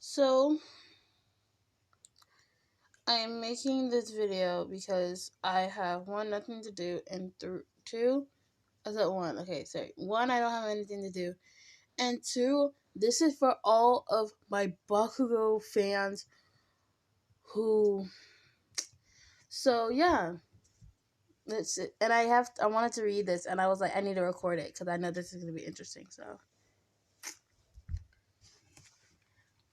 So, I'm making this video because I have one, nothing to do, and two, I said one, okay, sorry. One, I don't have anything to do, and two, this is for all of my Bakugou fans who, so yeah, that's it. And I wanted to read this, and I was like, I need to record it because I know this is going to be interesting, so.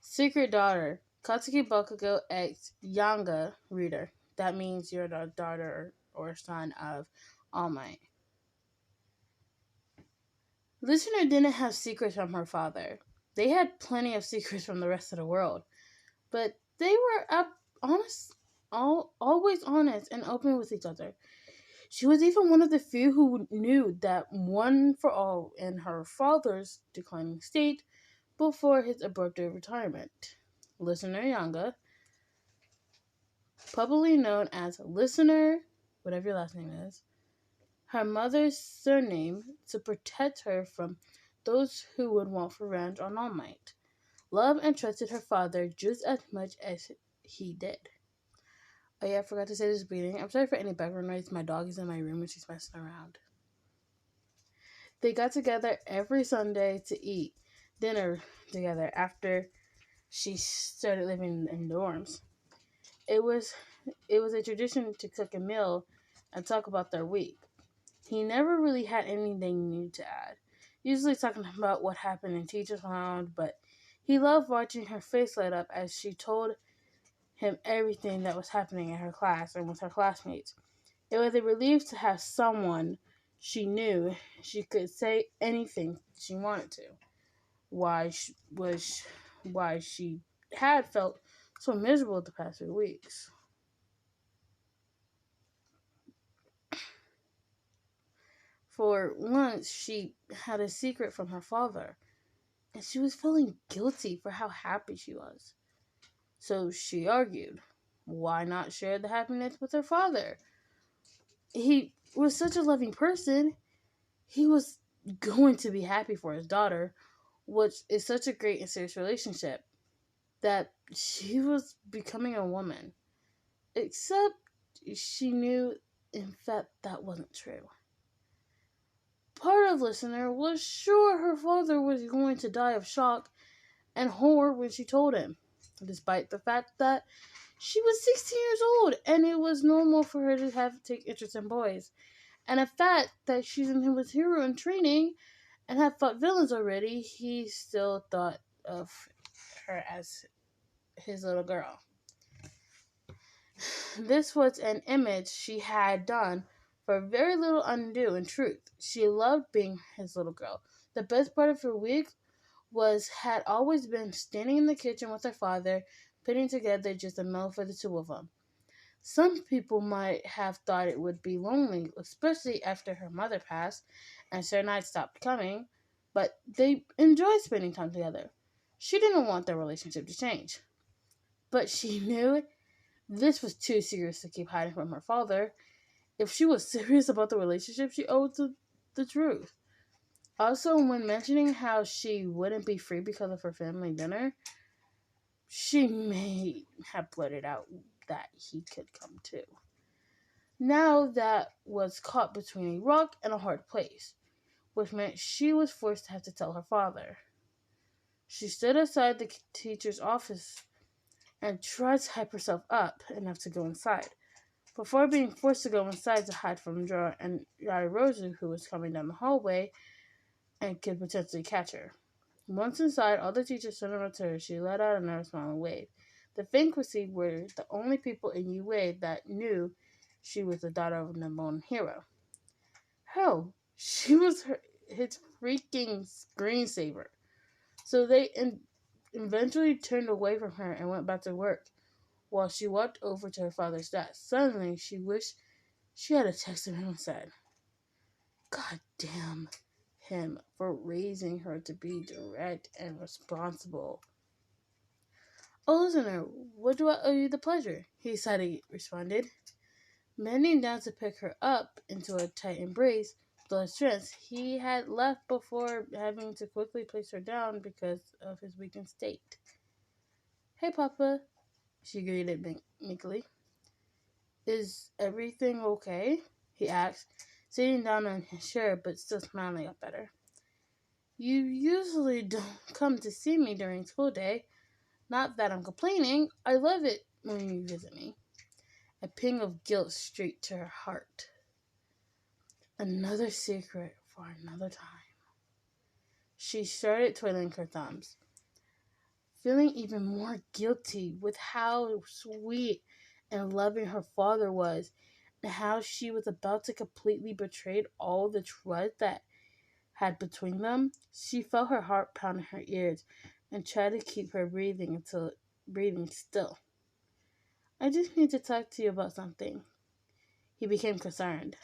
Secret Daughter. Katsuki Bakugou X Yanga Reader. That means you're the daughter or son of All Might. Listener didn't have secrets from her father. They had plenty of secrets from the rest of the world. But they were always honest and open with each other. She was even one of the few who knew that one for all in her father's declining state before his abrupt retirement. Listener Yanga, publicly known as Listener, whatever your last name is, her mother's surname to protect her from those who would want revenge on All Might. Loved and trusted her father just as much as he did. Oh yeah, I forgot to say this beginning. I'm sorry for any background noise. My dog is in my room and she's messing around. They got together every Sunday to eat dinner together after she started living in dorms. It was a tradition to cook a meal and talk about their week. He never really had anything new to add, usually talking about what happened in Teacher's Lounge, but he loved watching her face light up as she told him everything that was happening in her class and with her classmates. It was a relief to have someone she knew she could say anything she wanted to. Why she had felt so miserable the past few weeks. For once, she had a secret from her father, and she was feeling guilty for how happy she was. So she argued, why not share the happiness with her father? He was such a loving person. He was going to be happy for his daughter, which is such a great and serious relationship, that she was becoming a woman. Except she knew, in fact, that wasn't true. Part of Listener was sure her father was going to die of shock and horror when she told him, despite the fact that she was 16 years old and it was normal for her to have take interest in boys. And the fact that she's in his hero in training and had fought villains already, he still thought of her as his little girl. This was an image she had done for very little undue. In truth, she loved being his little girl. The best part of her week had always been standing in the kitchen with her father, putting together just a meal for the two of them. Some people might have thought it would be lonely, especially after her mother passed and Sir Knight stopped coming, but they enjoyed spending time together. She didn't want their relationship to change, but she knew this was too serious to keep hiding from her father. If she was serious about the relationship, she owed the truth. Also, when mentioning how she wouldn't be free because of her family dinner, she may have blurted out that he could come too. Now that was caught between a rock and a hard place, which meant she was forced to have to tell her father. She stood outside the teacher's office and tried to hype herself up enough to go inside, before being forced to go inside to hide from Jora and Yairozu, who was coming down the hallway and could potentially catch her. Once inside, all the teachers stood around her. She let out another smiling wave. The Fanquisi were the only people in UA that knew she was the daughter of a number one hero. Hell, she was his freaking screensaver. So they eventually turned away from her and went back to work, while she walked over to her father's desk. Suddenly, she wished she had texted him and said, God damn him for raising her to be direct and responsible. Oh, listener, what do I owe you the pleasure? He responded, bending down to pick her up into a tight embrace. With his strength, he had left before having to quickly place her down because of his weakened state. Hey, Papa, she greeted meekly. Is everything okay? He asked, sitting down on his chair but still smiling up at her. You usually don't come to see me during school day. Not that I'm complaining. I love it when you visit me. A pang of guilt streaked to her heart. Another secret for another time. She started twiddling her thumbs, feeling even more guilty with how sweet and loving her father was, and how she was about to completely betray all the trust that had between them. She felt her heart pound in her ears and tried to keep her breathing still. I just need to talk to you about something. He became concerned.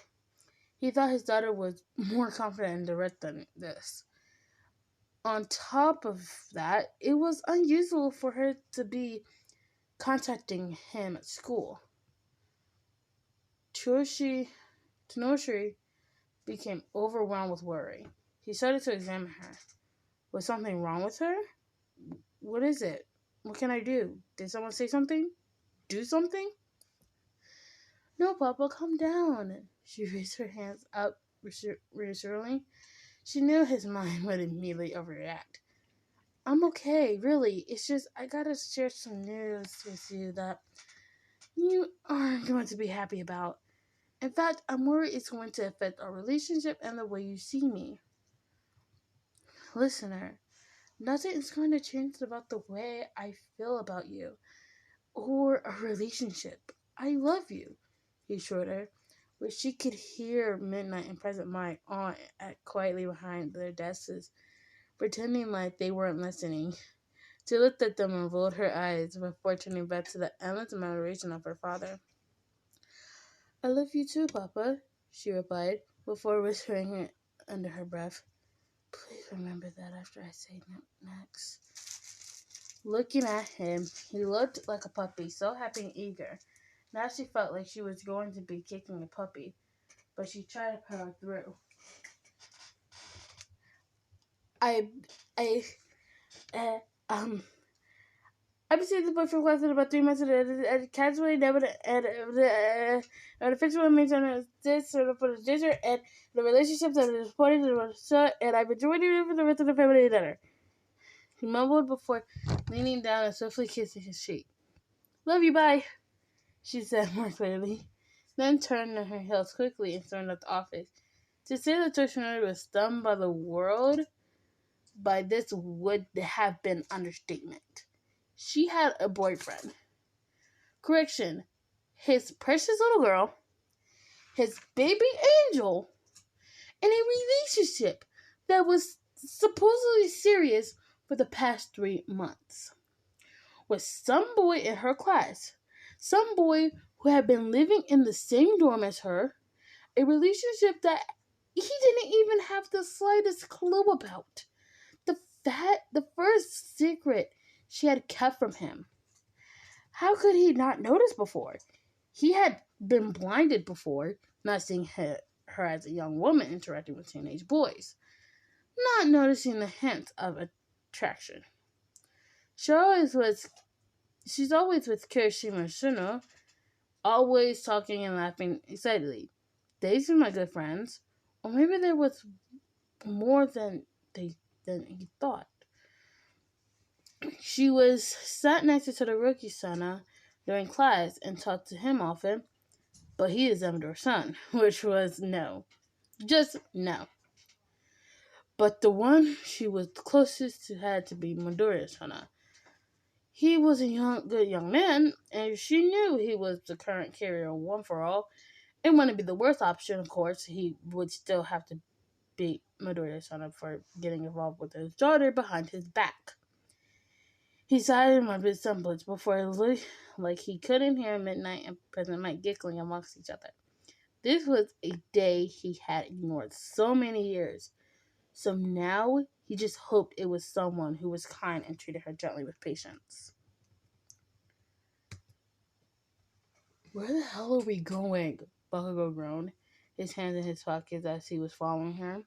He thought his daughter was more confident and direct than this. On top of that, it was unusual for her to be contacting him at school. Tsuyoshi Tanoshi became overwhelmed with worry. He started to examine her. Was something wrong with her? What is it? What can I do? Did someone say something? Do something? No, Papa, calm down. She raised her hands up reassuringly. She knew his mind would immediately overreact. I'm okay, really. It's just I gotta share some news with you that you aren't going to be happy about. In fact, I'm worried it's going to affect our relationship and the way you see me. Listener, nothing is going to change about the way I feel about you or a relationship. I love you, he assured her, but she could hear Midnight and Present Mic on at quietly behind their desks, pretending like they weren't listening. She looked at them and rolled her eyes before turning back to the endless admiration of her father. I love you too, Papa, she replied, before whispering it under her breath. Please remember that after I say next. Looking at him, he looked like a puppy, so happy and eager. Now she felt like she was going to be kicking a puppy, but she tried to power through. I, I, uh, um, I've been seeing the boy for class in about 3 months and casually never and officially means on this sort of for the gender and the relationship that is supported and I've enjoyed it for the rest of the family dinner. He mumbled before leaning down and swiftly kissing his cheek. Love you, bye, she said more clearly, then turned on her heels quickly and stormed out the office. To say that Toshionori was stunned by the world by this would have been understatement. She had a boyfriend. Correction, his precious little girl, his baby angel, in a relationship that was supposedly serious for the past 3 months with some boy in her class, some boy who had been living in the same dorm as her, a relationship that he didn't even have the slightest clue about. The first secret she had kept from him. How could he not notice before? He had been blinded before, not seeing her as a young woman interacting with teenage boys, not noticing the hints of attraction. She always was, she's always with Kirishima Shuno, always talking and laughing excitedly. They seem like good friends, or maybe there was more than he thought. She was sat next to Todoroki Sana during class and talked to him often, but he is Emdor's son, which was no. Just no. But the one she was closest to had to be Midoriya's son. He was a good young man, and she knew he was the current carrier one for all. It wouldn't be the worst option, of course. He would still have to beat Midoriya's son for getting involved with his daughter behind his back. He sighed and rubbed his semblance before it looked like he couldn't hear Midnight and President Mike giggling amongst each other. This was a day he had ignored so many years. So now he just hoped it was someone who was kind and treated her gently with patience. Where the hell are we going? Bakugou groaned, his hands in his pockets as he was following her.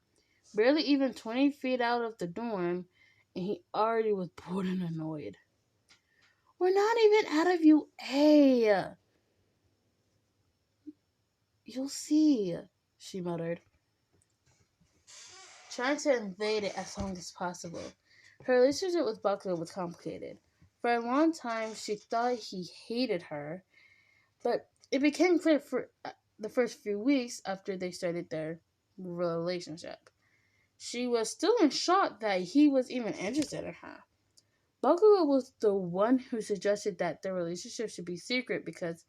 Barely even 20 feet out of the dorm, and he already was bored and annoyed. We're not even out of UA. You'll see, she muttered, trying to evade it as long as possible. Her relationship with Bakugou was complicated. For a long time, she thought he hated her, but it became clear for the first few weeks after they started their relationship. She was still in shock that he was even interested in her. Bakugou was the one who suggested that their relationship should be secret because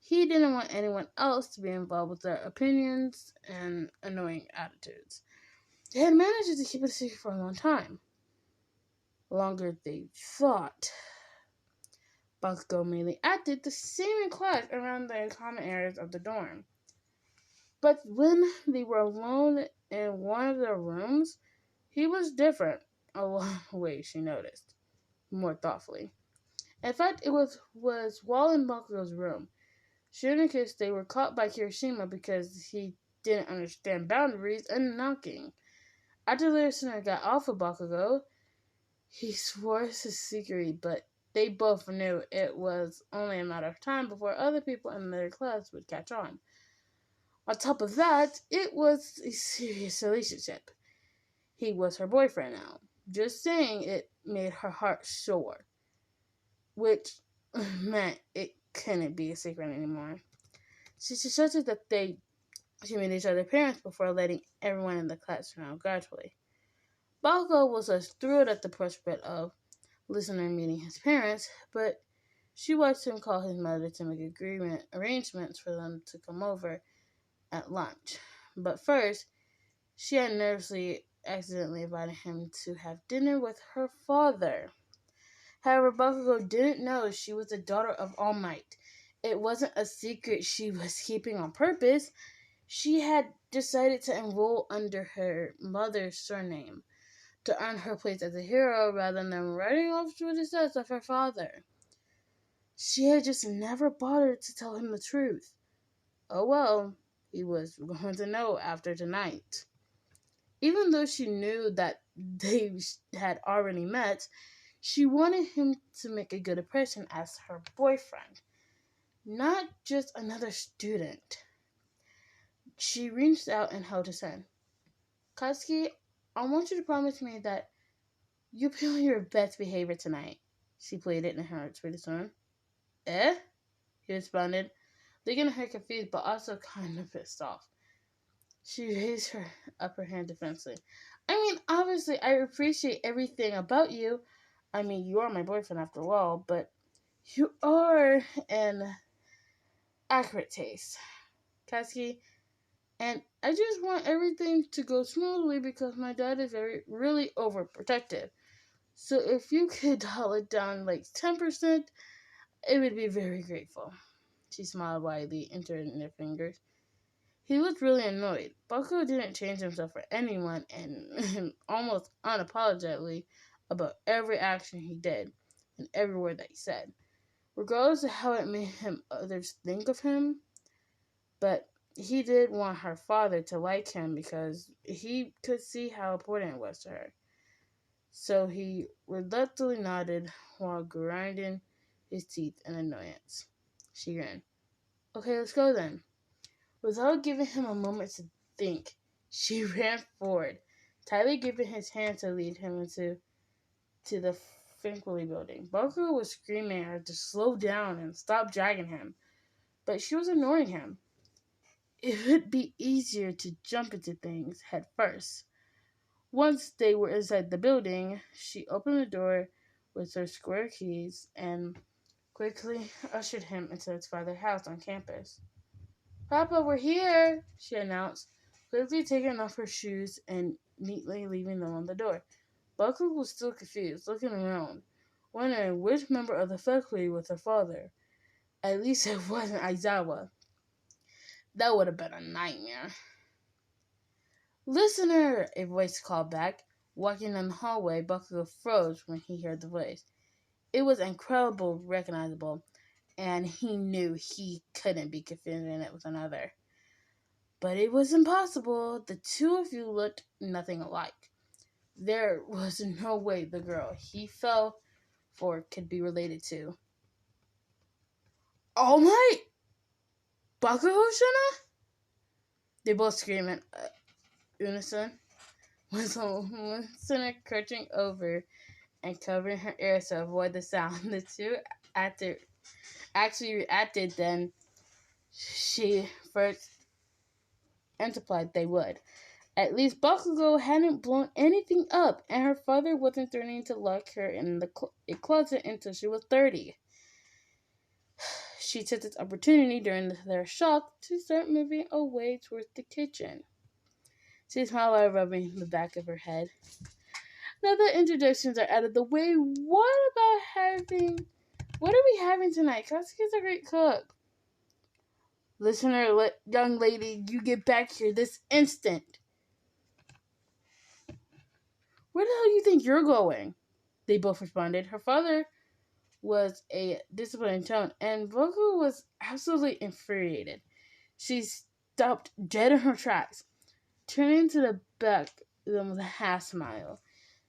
he didn't want anyone else to be involved with their opinions and annoying attitudes. They had managed to keep it a secret for a long time. Longer they thought. Bakugou mainly acted the same in class around the common areas of the dorm. But when they were alone in one of their rooms, he was different. A lot of ways, she noticed, more thoughtfully. In fact, it was while in Bakugou's room. She noticed they were caught by Kirishima because he didn't understand boundaries and knocking. After the listener got off of Bakugou, he swore his secret, but they both knew it was only a matter of time before other people in their class would catch on. On top of that, it was a serious relationship. He was her boyfriend now. Just saying it made her heart sore, which meant it couldn't be a secret anymore. She suggested that they meet each other's parents before letting everyone in the class know gradually. Balco was as thrilled at the prospect of listener meeting his parents, but she watched him call his mother to make arrangements for them to come over at lunch. But first, she had nervously accidentally invited him to have dinner with her father. However, Bakugo didn't know she was the daughter of All Might. It wasn't a secret she was keeping on purpose. She had decided to enroll under her mother's surname to earn her place as a hero rather than riding off to the success of her father. She had just never bothered to tell him the truth. Oh well, he was going to know after tonight. Even though she knew that they had already met, she wanted him to make a good impression as her boyfriend, not just another student. She reached out and held his hand. Katsuki, I want you to promise me that you'll be on your best behavior tonight, she pleaded in her sweetest tone. Eh? He responded, looking at her confused but also kind of pissed off. She raised her upper hand defensively. I mean, obviously, I appreciate everything about you. I mean, you are my boyfriend after all, but you are an accurate taste, Katsuki. And I just want everything to go smoothly because my dad is really overprotective. So if you could dial it down like 10%, it would be very grateful. She smiled widely, entering her fingers. He looked really annoyed. Bakugo didn't change himself for anyone and almost unapologetically about every action he did and every word that he said, regardless of how it made him others think of him. But he did want her father to like him because he could see how important it was to her. So he reluctantly nodded while grinding his teeth in annoyance. She grinned. Okay, let's go then. Without giving him a moment to think, she ran forward, tightly gripping his hand to lead him to the Finkley building. Baku was screaming at her to slow down and stop dragging him, but she was ignoring him. It would be easier to jump into things head first. Once they were inside the building, she opened the door with her square keys and quickly ushered him into his father's house on campus. Papa, we're here, she announced, quickly taking off her shoes and neatly leaving them on the door. Baku was still confused, looking around, wondering which member of the faculty was her father. At least it wasn't Aizawa. That would have been a nightmare. Listener, a voice called back. Walking down the hallway, Bakugo froze when he heard the voice. It was incredibly recognizable, and he knew he couldn't be confusing it with another. But it was impossible. The two of you looked nothing alike. There was no way the girl he fell for could be related to. All Might? Bakugou Shana? They both scream in unison, with Suna crouching over and covering her ears to avoid the sound. The two actually reacted than she first implied they would. At least Bakugou hadn't blown anything up, and her father wasn't threatening to lock her in the closet until she was 30. She took this opportunity during their shock to start moving away towards the kitchen. She smiled while rubbing the back of her head. Now that introductions are out of the way, what are we having tonight? Katsuki's a great cook. Listener, young lady, you get back here this instant. Where the hell do you think you're going? They both responded. Her father was a disciplined tone, and Bakugou was absolutely infuriated. She stopped dead in her tracks, turning to the back of them with a half smile,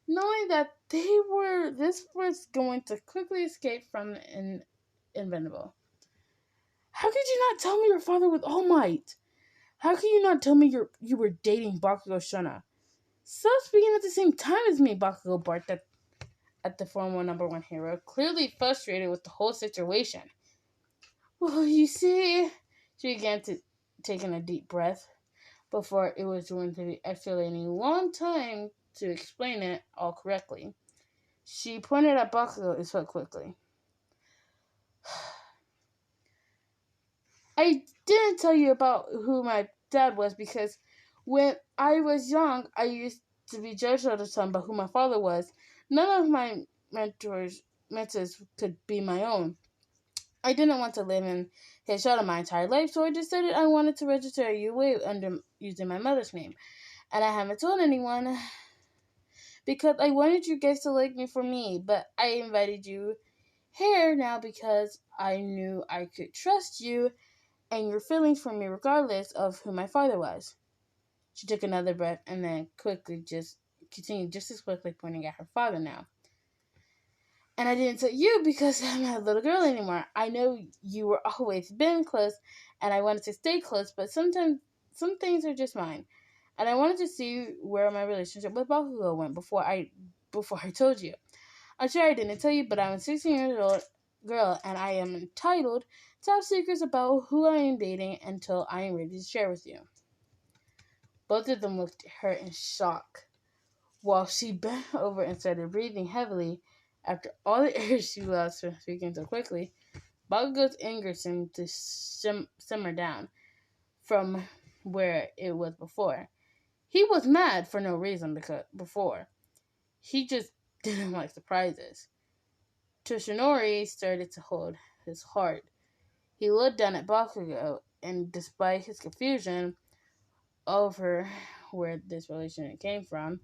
knowing that this was going to quickly escape from the inevitable. How could you not tell me your father was All Might? How could you not tell me you were dating Bakugou Shana? Stop speaking at the same time as me, Bakugou barked at the former number one hero, clearly frustrated with the whole situation. Well, you see, she began to taking a deep breath before it was going to be escalating a long time to explain it all correctly. She pointed at Bakugou and spoke quickly. I didn't tell you about who my dad was because when I was young, I used to be judged all the time by who my father was. None of my mentors could be my own. I didn't want to live in his shadow my entire life, so I decided I wanted to register a UA under using my mother's name. And I haven't told anyone because I wanted you guys to like me for me, but I invited you here now because I knew I could trust you and your feelings for me regardless of who my father was. She took another breath and then quickly just continued just as quickly pointing at her father now. And I didn't tell you because I'm not a little girl anymore. I know you were always been close and I wanted to stay close, but sometimes some things are just mine. And I wanted to see where my relationship with Bakugou went before I told you. I'm sure I didn't tell you, but I'm a 16 years old girl and I am entitled to have secrets about who I am dating until I am ready to share with you. Both of them looked at her in shock, while she bent over and started breathing heavily. After all the air she lost from speaking so quickly, Bakugou's anger seemed to simmer down from where it was before. He was mad for no reason because before. He just didn't like surprises. Toshinori started to hold his heart. He looked down at Bakugou, and despite his confusion over where this relationship came from,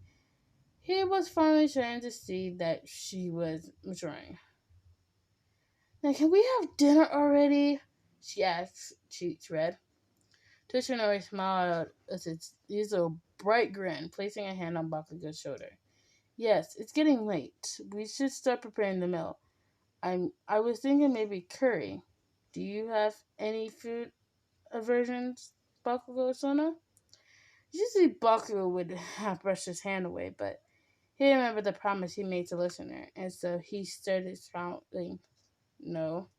he was finally starting to see that she was maturing. Now, can we have dinner already? She asked, cheeks red. Toshinori smiled with its usual bright grin, placing a hand on Bakugou's shoulder. Yes, it's getting late. We should start preparing the meal. I was thinking maybe curry. Do you have any food aversions, Bakugou-sama? Usually Baku would have brushed his hand away, but he remembered the promise he made to listener, and so he started shouting, no.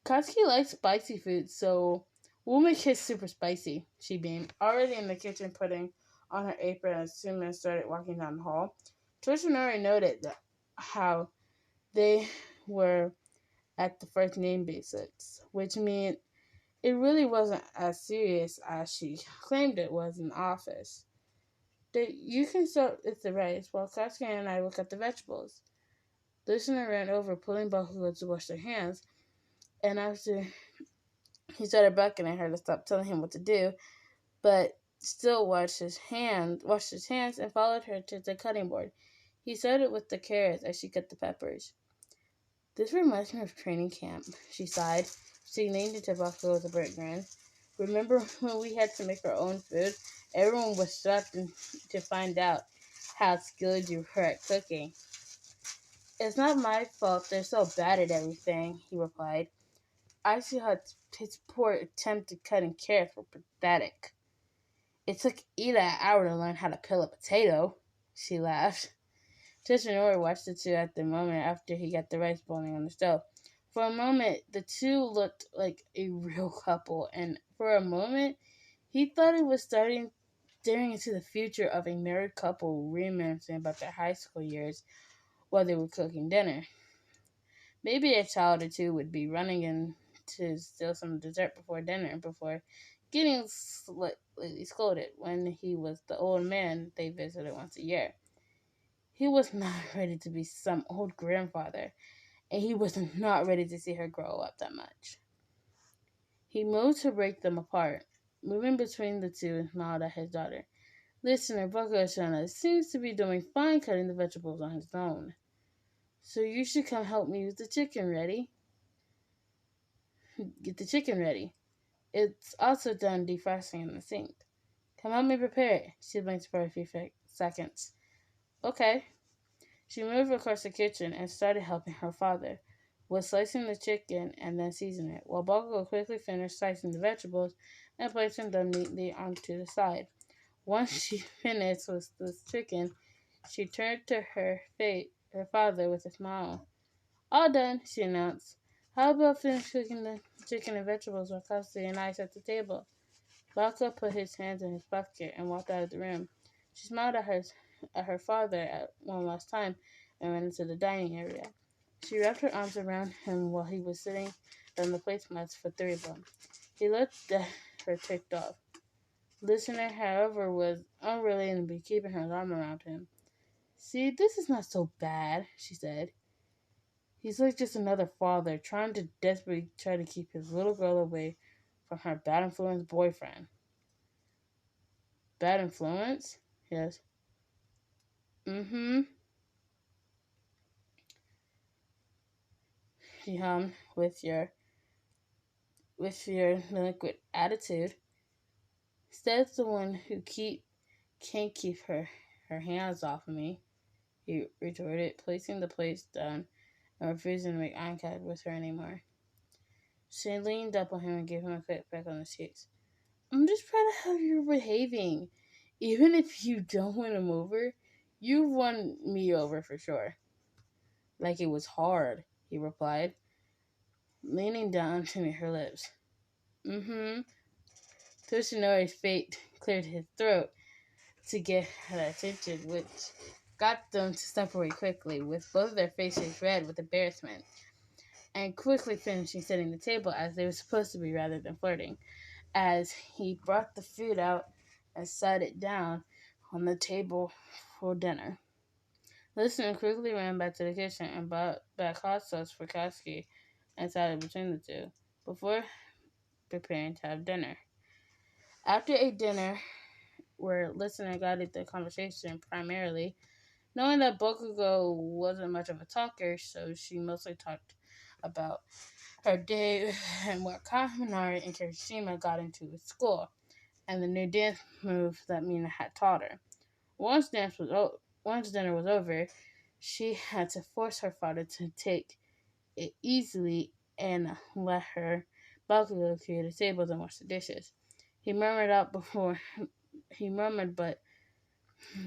Katsuki likes spicy food, so we'll make his super spicy, she beamed, already in the kitchen putting on her apron as soon as started walking down the hall. Toshinori noted how they were at the first name basics, which meant it really wasn't as serious as she claimed it was in the office. You can start with the rice while Katsuki and I look at the vegetables. The listener ran over, pulling Bakugou to wash their hands, and after he started beckoning her to stop telling him what to do, but still washed his hands, and followed her to the cutting board. He started with the carrots as she cut the peppers. This reminds me of training camp, she sighed. She leaned into Bakugou with a bright grin. Remember when we had to make our own food? Everyone was shocked to find out how skilled you were at cooking. It's not my fault they're so bad at everything, he replied. I see how his poor attempt at cutting carrots were pathetic. It took Ida an hour to learn how to peel a potato, she laughed. Tishanori watched the two at the moment after he got the rice boiling on the stove. For a moment, the two looked like a real couple, and for a moment, he thought he was staring into the future of a married couple reminiscing about their high school years while they were cooking dinner. Maybe a child or two would be running in to steal some dessert before dinner before getting slightly scolded when he was the old man they visited once a year. He was not ready to be some old grandfather, and he was not ready to see her grow up that much. He moved to break them apart, moving between the two and smiled at his daughter. Listener, Bakugou seems to be doing fine cutting the vegetables on his own. So you should come help me with the chicken ready. Get the chicken ready. It's also done defrosting in the sink. Come help me prepare it. She blinked for a few seconds. Okay. She moved across the kitchen and started helping her father with slicing the chicken and then seasoning it, while Bakugou quickly finished slicing the vegetables and placing them neatly onto the side. Once she finished with the chicken, she turned to her father with a smile. All done, she announced. How about finish cooking the chicken and vegetables while Kelsey and I set the table? Baka put his hands in his pocket and walked out of the room. She smiled at her father one last time and went into the dining area. She wrapped her arms around him while he was sitting on the placemats for three of them. He looked at her ticked off. Listener, however, was unwilling to be keeping her arm around him. See, this is not so bad, she said. He's like just another father trying to desperately try to keep his little girl away from her bad influence boyfriend. Bad influence? Yes. Mm-hmm. She hummed with your liquid attitude. Stead's the one who can't keep her hands off of me, he retorted, placing the plates down and refusing to make eye contact with her anymore. She leaned up on him and gave him a quick peck on the cheeks. I'm just proud of how you're behaving. Even if you don't win him over, you've won me over for sure. Like it was hard, he replied, leaning down to meet her lips. Mm-hmm. Toshinori's fate cleared his throat to get her attention, which got them to separate quickly, with both of their faces red with embarrassment, and quickly finishing setting the table as they were supposed to be rather than flirting, as he brought the food out and sat it down on the table for dinner. Listener quickly ran back to the kitchen and brought back hot sauce for Koski and sat it between the two, before preparing to have dinner. After a dinner where listener guided the conversation primarily, knowing that Bakugou wasn't much of a talker, so she mostly talked about her day and what Kaminari and Kirishima got into at school, and the new dance move that Mina had taught her. Once dinner was over, she had to force her father to take it easily and let her Bakugou clear the tables and wash the dishes. He murmured out before he murmured, but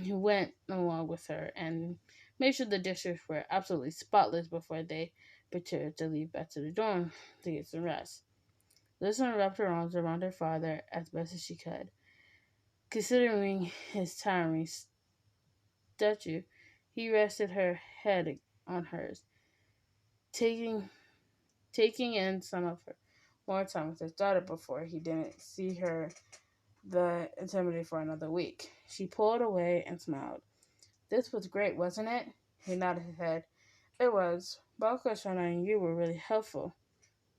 he went along with her and made sure the dishes were absolutely spotless before they prepared to leave back to the dorm to get some rest. Listener wrapped her arms around her father as best as she could. Considering his towering statue, he rested her head on hers, taking taking in some of her more time with his daughter before he didn't see her the intimidate for another week. She pulled away and smiled. This was great, wasn't it? He nodded his head. It was. Bakugo and you were really helpful.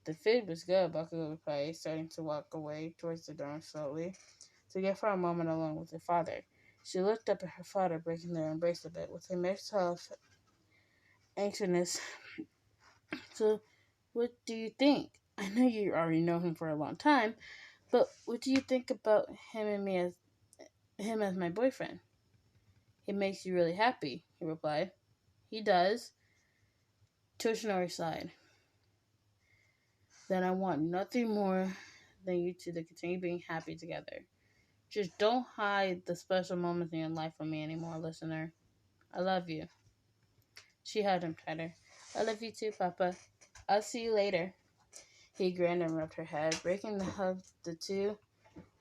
The food was good, Bakugo replied, starting to walk away towards the door slowly, to get for a moment alone with her father. She looked up at her father, breaking their embrace a bit, with a mix of anxiousness. So, what do you think? I know you already know him for a long time, but what do you think about him as my boyfriend? It makes you really happy, he replied. He does. Toshinori sighed. Then I want nothing more than you two to continue being happy together. Just don't hide the special moments in your life from me anymore, listener. I love you. She held him tighter. I love you too, Papa. I'll see you later. He grinned and rubbed her head. Breaking the hug, the two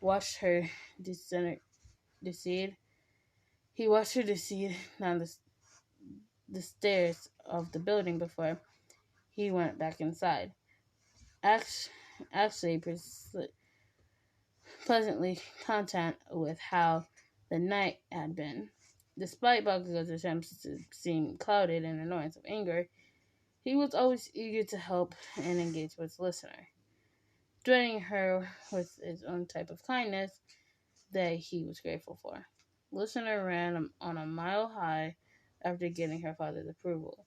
watched her decede. He watched her decede down the stairs of the building before he went back inside. Actually, pleasantly content with how the night had been. Despite Bakugou's attempts to seem clouded in annoyance of anger, he was always eager to help and engage with the listener, threatening her with his own type of kindness that he was grateful for. Listener ran on a mile high after getting her father's approval.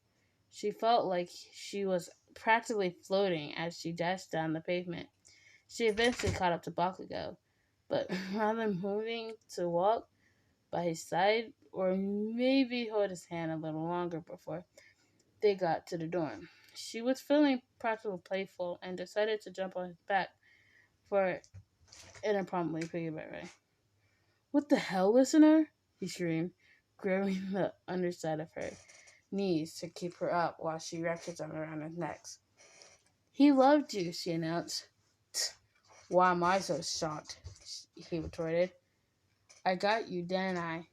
She felt like she was practically floating as she dashed down the pavement. She eventually caught up to Bakugou, but rather moving to walk by his side or maybe hold his hand a little longer before they got to the dorm. She was feeling practically playful and decided to jump on his back for an impromptu piggyback ride. What the hell, listener? He screamed, grabbing the underside of her knees to keep her up while she wrapped his arm around her neck. He loved you, she announced. Why am I so shocked? He retorted. I got you, didn't I?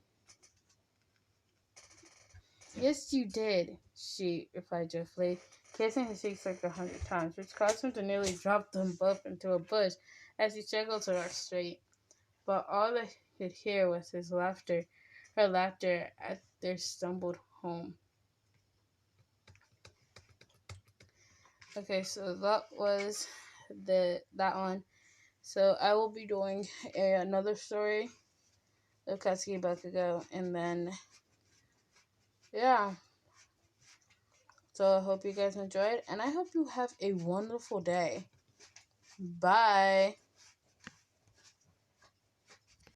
Yes, you did, she replied joyfully, kissing his cheeks like 100 times, which caused him to nearly drop them both into a bush as he struggled to walk straight. But all they could hear was her laughter as they stumbled home. Okay, so that was that one. So I will be doing another story of Katsuki Bakugo, and then yeah. So I hope you guys enjoyed, and I hope you have a wonderful day. Bye.